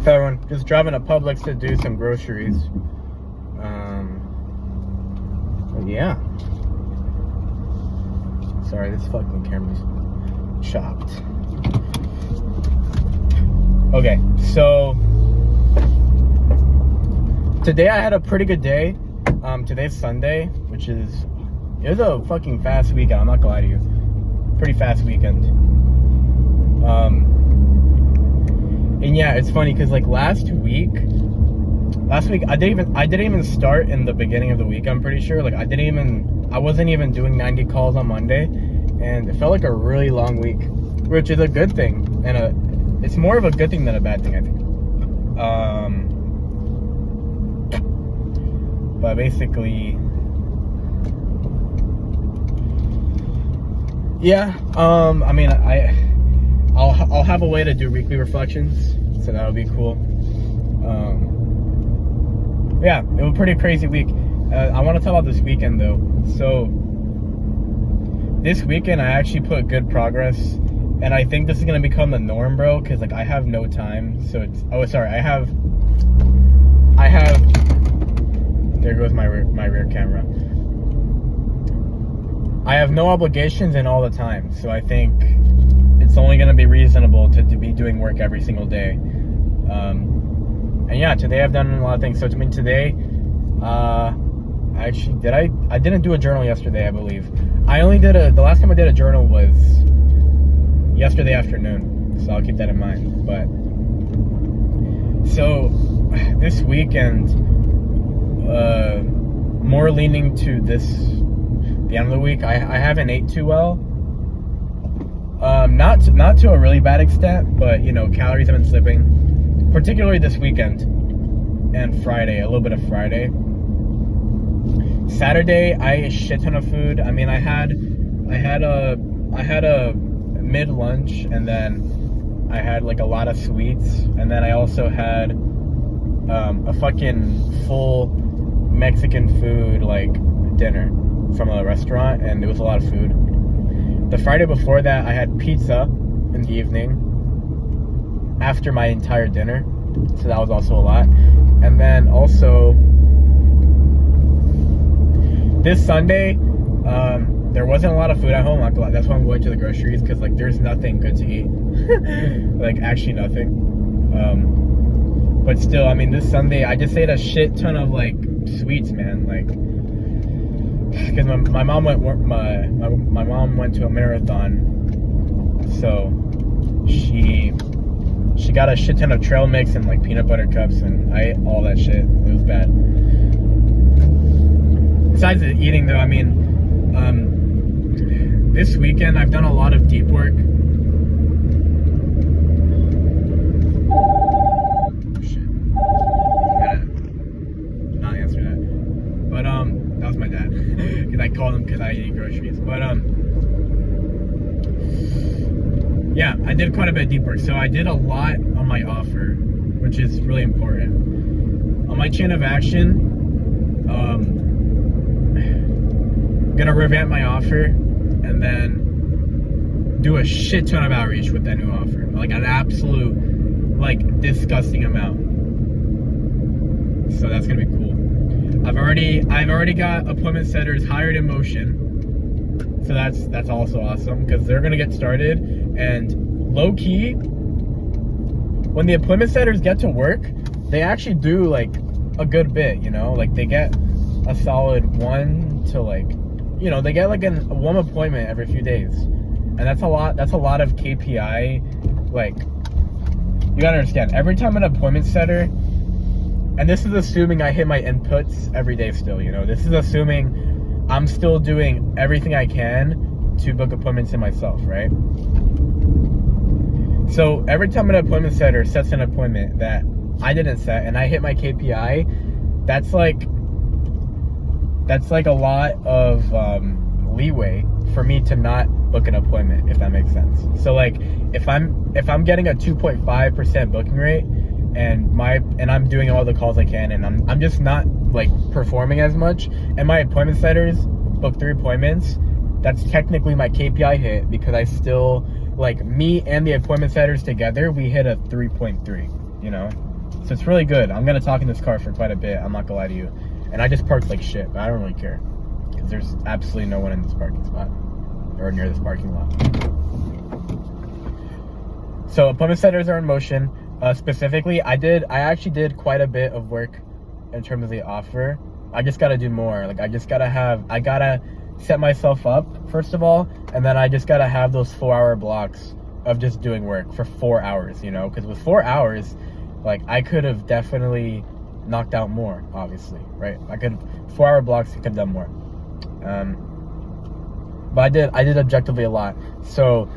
up, everyone? Just driving to Publix to do some groceries. Yeah. Sorry, this fucking camera's chopped. Okay, so today I had a pretty good day. Today's Sunday, which is it was a fucking fast weekend. I'm not gonna lie to you, pretty fast weekend. And yeah, it's funny because like last week I didn't even start in the beginning of the week. I'm pretty sure like I wasn't even doing 90 calls on Monday, and it felt like a really long week, which is a good thing, and it's more of a good thing than a bad thing, I think. But basically, yeah. I mean, I'll have a way to do weekly reflections, so that would be cool. Yeah, it was a pretty crazy week. I want to talk about this weekend though. So this weekend I actually put good progress, and I think this is gonna become the norm, bro. Cause like I have no time, so I have. There goes my rear camera. I have no obligations and all the time, so I think it's only gonna be reasonable to be doing work every single day. And yeah, today I've done a lot of things. So today, I didn't do a journal yesterday, I believe. The last time I did a journal was yesterday afternoon, so I'll keep that in mind. But so this weekend, more leaning to the end of the week, I haven't ate too well. Not to a really bad extent, but you know, calories have been slipping, particularly this weekend and Friday, a little bit of Friday. Saturday, I ate a shit ton of food. I mean, I had a mid lunch, and then I had like a lot of sweets, and then I also had a fucking full Mexican food like dinner from a restaurant, and it was a lot of food. The Friday before that, I had pizza in the evening after my entire dinner, so that was also a lot. And then also this Sunday, there wasn't a lot of food at home. That's why I'm going to the groceries, because like there's nothing good to eat. Like actually nothing. But still, I mean, this Sunday I just ate a shit ton of like sweets, man. Like, because my mom went to a marathon, so she got a shit ton of trail mix and like peanut butter cups, and I ate all that shit. It was bad. Besides the eating though, I mean, this weekend I've done a lot of deep work. Oh shit. Not answer that. But that was my dad. Cause I called him because I eat groceries. But yeah, I did quite a bit of deep work. So I did a lot on my offer, which is really important. On my chain of action, I'm gonna revamp my offer and then do a shit ton of outreach with that new offer. Like an absolute, like, disgusting amount. So that's gonna be cool. I've already got appointment setters hired in motion. So that's also awesome, because they're gonna get started, and low key, when the appointment setters get to work, they actually do like a good bit, you know, like they get a solid one to like, you know, they get like one appointment every few days, and that's a lot of KPI. Like, you gotta understand, every time an appointment setter, and this is assuming I hit my inputs every day still, you know, this is assuming I'm still doing everything I can to book appointments in myself, right? So every time an appointment setter sets an appointment that I didn't set and I hit my KPI, that's like a lot of leeway for me to not book an appointment, if that makes sense. So like if I'm getting a 2.5% booking rate, and I'm doing all the calls I can, and I'm just not like performing as much, and my appointment setters book 3 appointments, that's technically my KPI hit, because I still, like, me and the appointment setters together, we hit a 3.3, you know? So it's really good. I'm gonna talk in this car for quite a bit. I'm not gonna lie to you. And I just parked like shit, but I don't really care because there's absolutely no one in this parking spot or near this parking lot. So appointment setters are in motion. Specifically, I actually did quite a bit of work in terms of the offer. I just gotta do more. Like I gotta set myself up first of all, and then I just gotta have those 4-hour blocks of just doing work for 4 hours, you know, because with 4 hours, like I could have definitely knocked out more, obviously, right? 4-hour blocks, I could have done more. But I did objectively a lot. So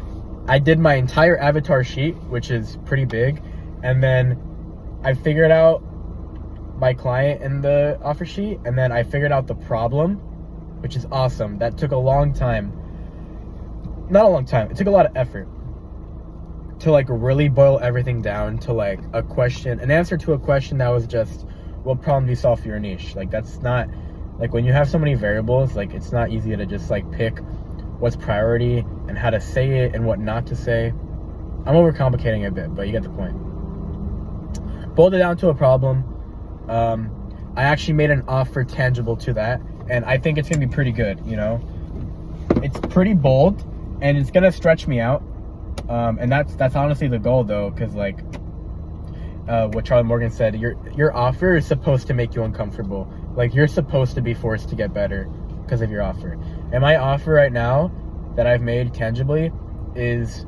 I did my entire avatar sheet, which is pretty big, and then I figured out my client in the offer sheet, and then I figured out the problem, which is awesome. That took a long time. Not a long time. It took a lot of effort to like really boil everything down to like an answer to a question that was just, what problem do you solve for your niche? Like that's not, like when you have so many variables, like it's not easy to just like pick what's priority and how to say it and what not to say. I'm overcomplicating it a bit, but you get the point. Boiled it down to a problem. I actually made an offer tangible to that, and I think it's gonna be pretty good, you know? It's pretty bold, and it's gonna stretch me out. And that's honestly the goal though, because like what Charlie Morgan said, your offer is supposed to make you uncomfortable. Like you're supposed to be forced to get better because of your offer. And my offer right now that I've made tangibly is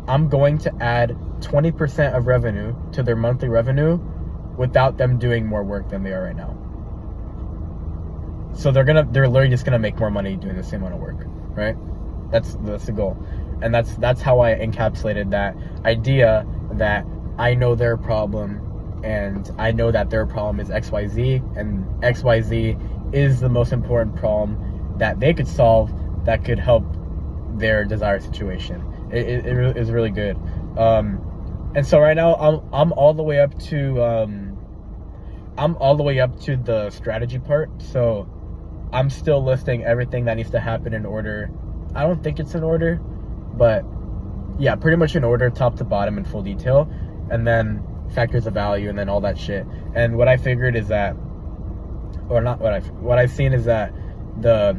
I'm going to add 20% of revenue to their monthly revenue without them doing more work than they are right now. So they're literally just gonna make more money doing the same amount of work, right? That's the goal. And that's how I encapsulated that idea that I know their problem and I know that their problem is XYZ, and XYZ is the most important problem that they could solve that could help their desired situation. It is really good. And so right now I'm all the way up to the strategy part. So I'm still listing everything that needs to happen in order. I don't think it's in order, but yeah, pretty much in order, top to bottom in full detail, and then factors of value, and then all that shit. And what I figured is that, or not what I've seen is that the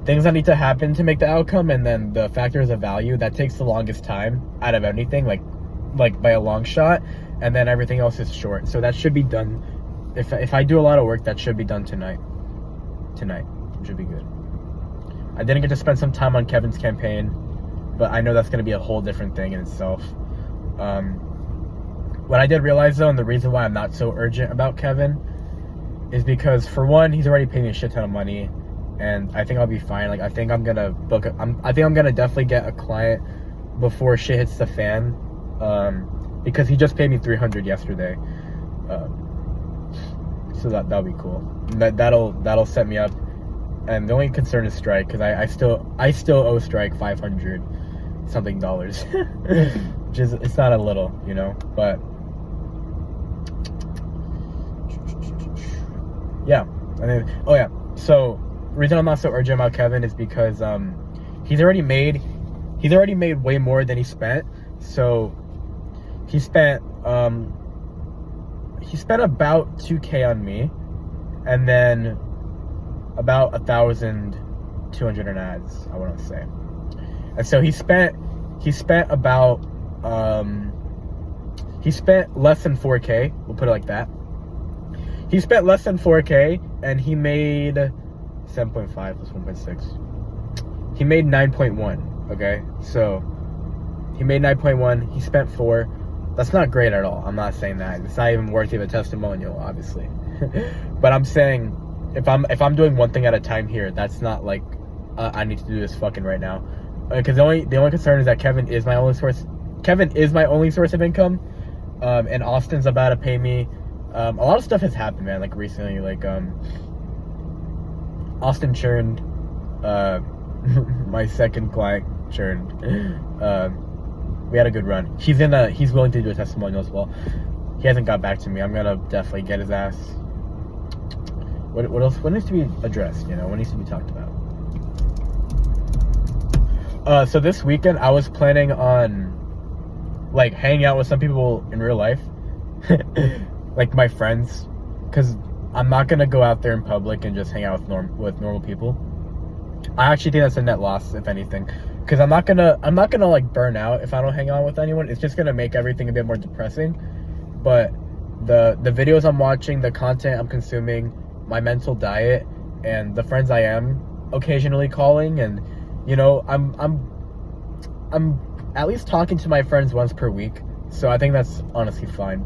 things that need to happen to make the outcome, and then the factors of value, that takes the longest time out of anything, like by a long shot, and then everything else is short. So that should be done. If I do a lot of work, that should be done tonight. Tonight should be good. I didn't get to spend some time on Kevin's campaign, but I know that's going to be a whole different thing in itself. What I did realize though, and the reason why I'm not so urgent about Kevin, is because for one, he's already paying me a shit ton of money, and I think I'll be fine. Like I think I'm gonna definitely get a client before shit hits the fan, because he just paid me $300 yesterday. So that'll be cool. That'll set me up. And the only concern is Strike, because I still owe Strike $500 something dollars, which is, it's not a little, you know. But yeah, so the reason I'm not so urgent about Kevin is because he's already made way more than he spent. So he spent about $2,000 on me, and then about 1,200 in ads, I want to say. And so he spent about he spent less than 4K, we'll put it like that. He spent less than 4K, and he made 7.5 plus 1.6. He made 9.1, okay? So he made 9.1, he spent 4. That's not great at all. I'm not saying that. It's not even worthy of a testimonial, obviously. But I'm saying, if I'm doing one thing at a time here, that's not like I need to do this fucking right now. Because the only concern is that Kevin is my only source of income, and Austin's about to pay me. A lot of stuff has happened, man. Like recently, like Austin churned. My second client churned. We had a good run. He's willing to do a testimonial as well. He hasn't got back to me. I'm gonna definitely get his ass. What else? What needs to be addressed? You know, what needs to be talked about? So this weekend I was planning on like hanging out with some people in real life, like my friends, because I'm not gonna go out there in public and just hang out with normal people. I actually think that's a net loss, if anything, because I'm not gonna like burn out if I don't hang out with anyone. It's just gonna make everything a bit more depressing. But the videos I'm watching, the content I'm consuming, my mental diet, and the friends I am occasionally calling, and you know, I'm at least talking to my friends once per week. So I think that's honestly fine,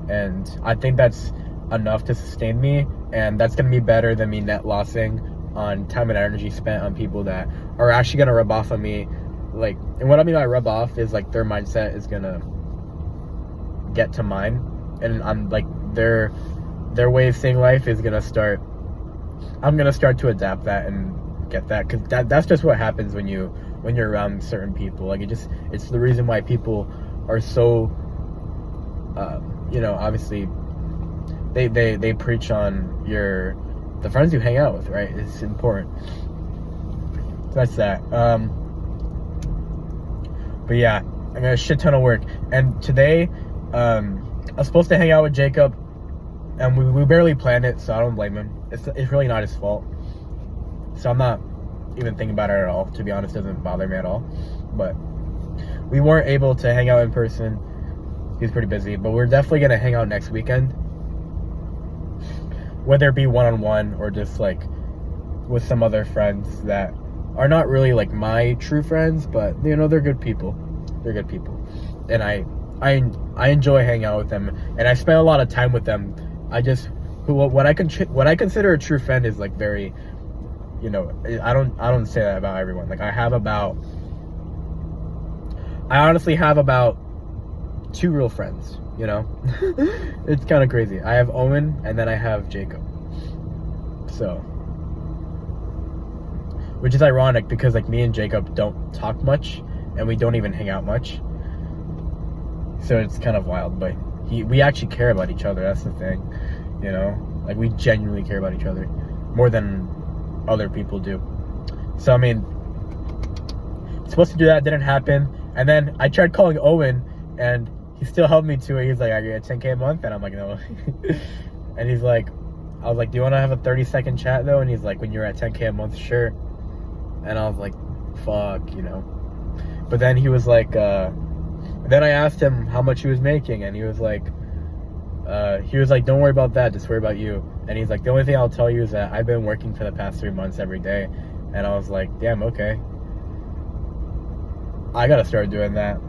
and I think that's enough to sustain me, and that's gonna be better than me net lossing on time and energy spent on people that are actually gonna rub off on me. Like, and what I mean by rub off is like their mindset is gonna get to mine, and I'm like their way of seeing life is gonna start. I'm gonna start to adapt that and get that, because that's just what happens when you're around certain people. Like it's the reason why people are so you know, obviously they preach on the friends you hang out with, right? It's important. So that's that. But yeah, I got a shit ton of work, and today I was supposed to hang out with Jacob, and we barely planned it, so I don't blame him. It's really not his fault. So I'm not even thinking about it at all. To be honest, it doesn't bother me at all. But we weren't able to hang out in person. He's pretty busy, but we're definitely gonna hang out next weekend. Whether it be one-on-one or just like with some other friends that are not really like my true friends, but you know, they're good people. They're good people, and I enjoy hanging out with them, and I spend a lot of time with them. What I consider a true friend is like very, you know, I don't say that about everyone. Like I honestly have about 2 real friends, you know. It's kind of crazy. I have Owen, and then I have Jacob. So, which is ironic because like me and Jacob don't talk much, and we don't even hang out much. So it's kind of wild, but we actually care about each other. That's the thing, you know. Like we genuinely care about each other more than other people do. So I mean, supposed to do that, didn't happen, and then I tried calling Owen, and he still held me to it. He's like, "Are you at 10K a month?" And I'm like, "No." And he's like, I was like, "Do you want to have a 30-second chat though?" And he's like, "When you're at 10K a month, sure." And I was like, "Fuck," you know. But then he was like, then I asked him how much he was making, and he was like, "Don't worry about that. Just worry about you." And he's like, "The only thing I'll tell you is that I've been working for the past 3 months every day." And I was like, "Damn, okay. I gotta start doing that.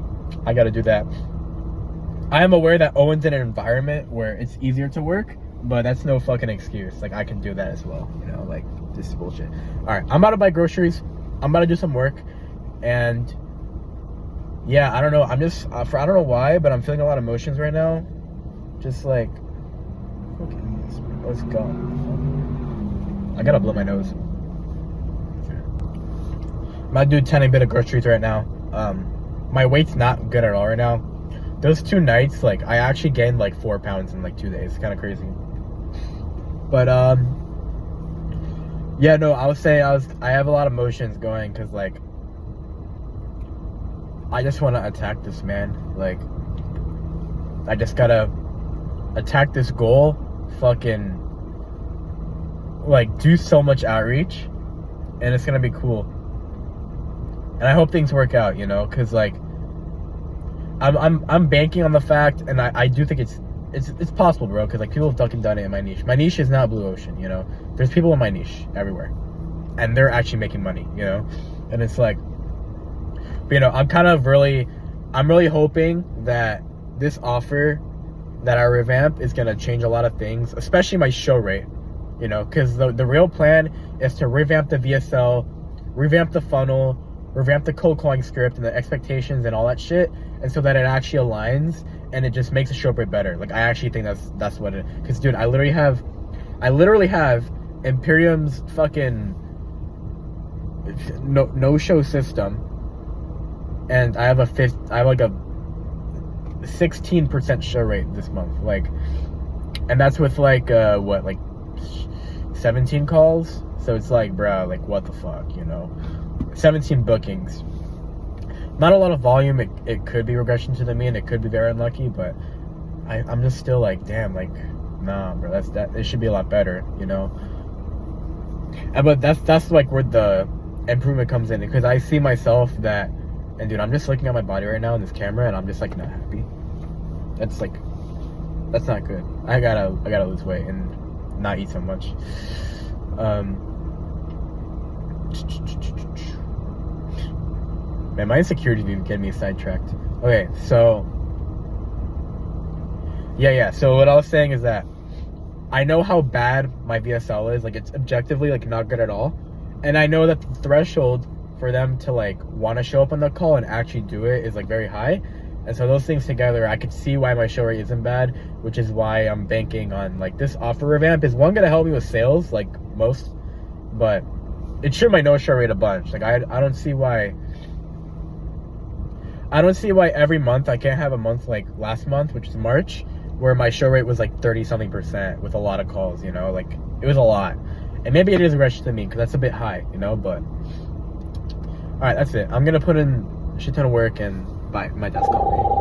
I gotta do that." I am aware that Owen's in an environment where it's easier to work, but that's no fucking excuse. Like, I can do that as well, you know, like, this is bullshit. All right, I'm about to buy groceries. I'm about to do some work, and yeah, I don't know. I'm just, I don't know why, but I'm feeling a lot of emotions right now. Just like, okay, let's go. I gotta blow my nose. I'm about to do a tiny bit of groceries right now. My weight's not good at all right now. Those 2 nights, like, I actually gained like 4 pounds in like 2 days. It's kind of crazy. But yeah, no, I was saying I have a lot of emotions going, because like I just want to attack this man. Like, I just gotta attack this goal, fucking like do so much outreach, and it's gonna be cool. And I hope things work out, you know, because like I'm banking on the fact, and I do think it's possible, bro, because like people have fucking done it in my niche. My niche is not blue ocean, you know. There's people in my niche everywhere, and they're actually making money, you know. And it's like, but, you know, I'm really hoping that this offer that I revamp is gonna change a lot of things, especially my show rate, you know, because the real plan is to revamp the VSL, revamp the funnel, revamp the cold calling script and the expectations and all that shit, and so that it actually aligns and it just makes the show rate better. Like, I actually think that's what it, because dude, I literally have Imperium's fucking no show system, and I have like a 16% show rate this month, like, and that's with like what, like 17 calls. So it's like, bro, like, what the fuck, you know? 17 bookings. Not a lot of volume. It could be regression to the mean. It could be very unlucky, but I'm just still like, damn, like, nah, bro, it should be a lot better, you know. But that's like where the improvement comes in, because I see myself that, and dude, I'm just looking at my body right now in this camera, and I'm just like not happy. That's not good. I gotta lose weight and not eat so much. Man, my insecurities be getting me sidetracked. Okay, so yeah. So what I was saying is that I know how bad my VSL is. Like, it's objectively like not good at all, and I know that the threshold for them to like want to show up on the call and actually do it is like very high. And so those things together, I could see why my show rate isn't bad, which is why I'm banking on like this offer revamp. Is one gonna help me with sales like most, but it should my no show rate a bunch. Like I don't see why every month I can't have a month like last month, which is March, where my show rate was like 30 something % with a lot of calls, you know, like it was a lot. And maybe it is registered to me because that's a bit high, you know, but all right, that's it. I'm gonna put in a shit ton of work, and bye. My dad's calling me.